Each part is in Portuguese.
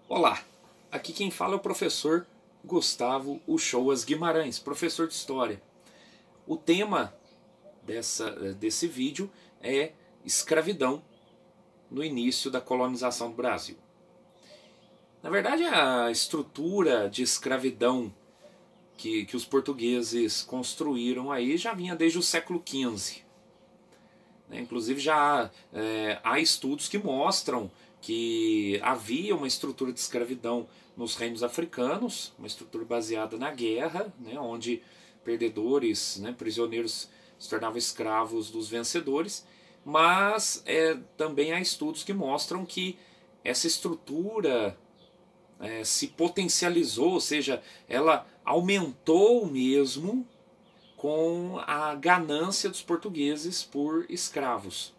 Olá, aqui quem fala é o professor Gustavo Uchoas Guimarães, professor de História. O tema desse vídeo é escravidão no início da colonização do Brasil. Na verdade, a estrutura de escravidão que os portugueses construíram aí já vinha desde o século XV. Inclusive já há estudos que mostram que havia uma estrutura de escravidão nos reinos africanos, uma estrutura baseada na guerra, onde perdedores, prisioneiros se tornavam escravos dos vencedores, mas também há estudos que mostram que essa estrutura se potencializou, ou seja, ela aumentou mesmo com a ganância dos portugueses por escravos.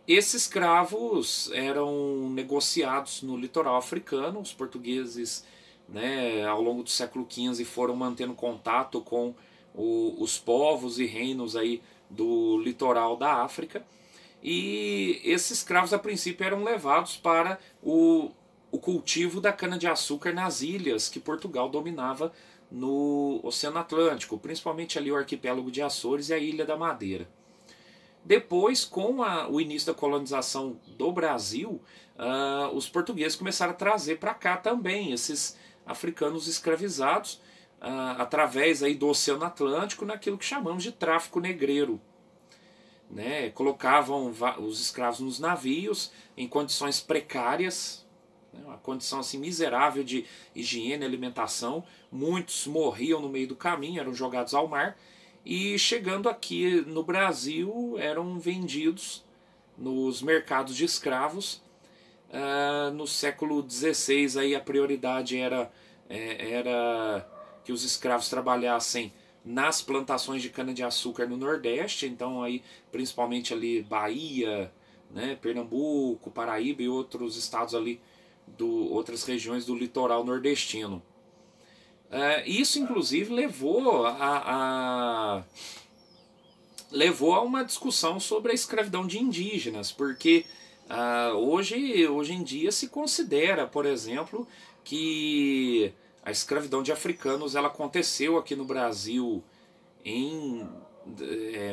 Esses escravos eram negociados no litoral africano. Os portugueses, ao longo do século XV, foram mantendo contato com os povos e reinos aí do litoral da África. E esses escravos, a princípio, eram levados para o cultivo da cana-de-açúcar nas ilhas que Portugal dominava no Oceano Atlântico, principalmente ali o arquipélago de Açores e a Ilha da Madeira. Depois, com o início da colonização do Brasil, os portugueses começaram a trazer para cá também esses africanos escravizados através aí do Oceano Atlântico naquilo que chamamos de tráfico negreiro. Colocavam os escravos nos navios em condições precárias, uma condição assim miserável de higiene e alimentação. Muitos morriam no meio do caminho, eram jogados ao mar, e chegando aqui no Brasil eram vendidos nos mercados de escravos. No século XVI aí a prioridade era que os escravos trabalhassem nas plantações de cana-de-açúcar no Nordeste, então aí principalmente ali Bahia, Pernambuco, Paraíba e outros estados ali, outras regiões do litoral nordestino. Isso inclusive levou a uma discussão sobre a escravidão de indígenas, porque hoje em dia se considera, por exemplo, que a escravidão de africanos ela aconteceu aqui no Brasil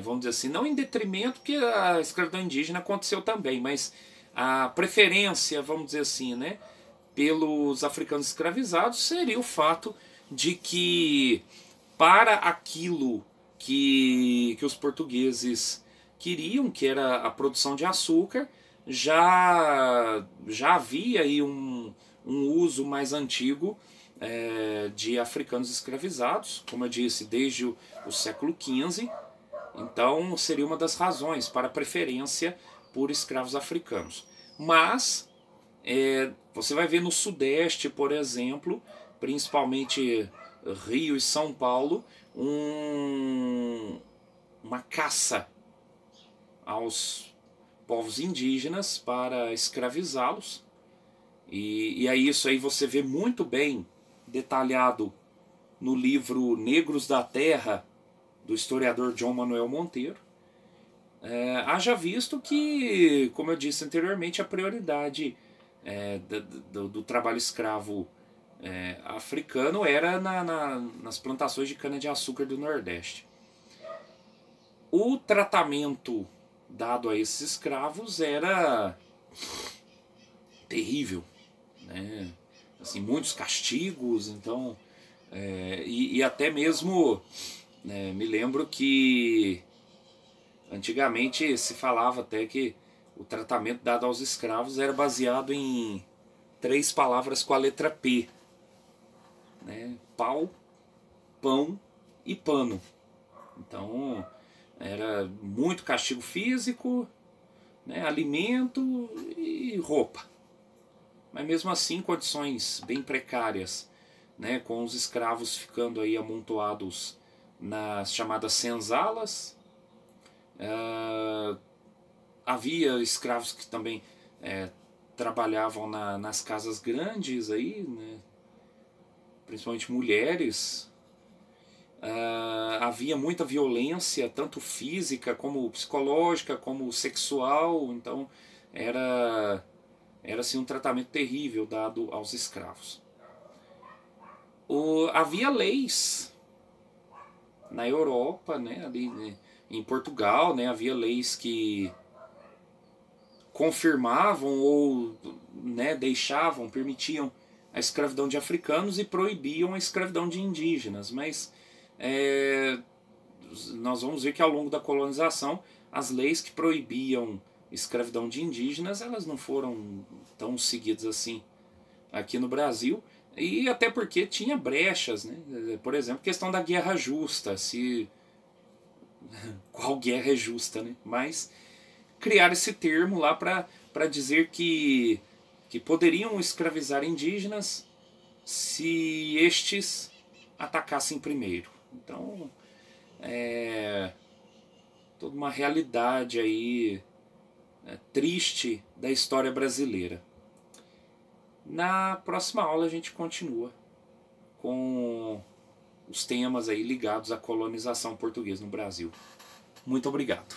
vamos dizer assim, não em detrimento, porque a escravidão indígena aconteceu também, mas a preferência, vamos dizer assim, pelos africanos escravizados seria o fato de que para aquilo que os portugueses queriam, que era a produção de açúcar, já havia aí um uso mais antigo de africanos escravizados, como eu disse, desde o século XV. Então seria uma das razões para a preferência por escravos africanos. Mas você vai ver no Sudeste, por exemplo, principalmente Rio e São Paulo, uma caça aos povos indígenas para escravizá-los. E aí isso aí você vê muito bem detalhado no livro Negros da Terra, do historiador João Manuel Monteiro. Haja visto que, como eu disse anteriormente, a prioridade do trabalho escravo africano era nas plantações de cana-de-açúcar do Nordeste. O tratamento dado a esses escravos era terrível, assim, muitos castigos. Então e até mesmo me lembro que antigamente se falava até que o tratamento dado aos escravos era baseado em 3 palavras com a letra P: pau, pão e pano. Então era muito castigo físico, alimento e roupa. Mas mesmo assim condições bem precárias, com os escravos ficando aí amontoados nas chamadas senzalas. Havia escravos que também trabalhavam nas casas grandes aí, principalmente mulheres. Havia muita violência, tanto física como psicológica, como sexual. Então era era assim um tratamento terrível dado aos escravos. Havia leis na Europa, né, ali, né, em Portugal, né, havia leis que confirmavam ou, né, deixavam, permitiam a escravidão de africanos e proibiam a escravidão de indígenas, mas nós vamos ver que ao longo da colonização as leis que proibiam escravidão de indígenas, elas não foram tão seguidas assim aqui no Brasil, e até porque tinha brechas, né? Por exemplo, questão da guerra justa, qual guerra é justa, né? Mas criar esse termo lá para dizer que poderiam escravizar indígenas se estes atacassem primeiro. Então, toda uma realidade aí triste da história brasileira. Na próxima aula a gente continua com os temas aí ligados à colonização portuguesa no Brasil. Muito obrigado.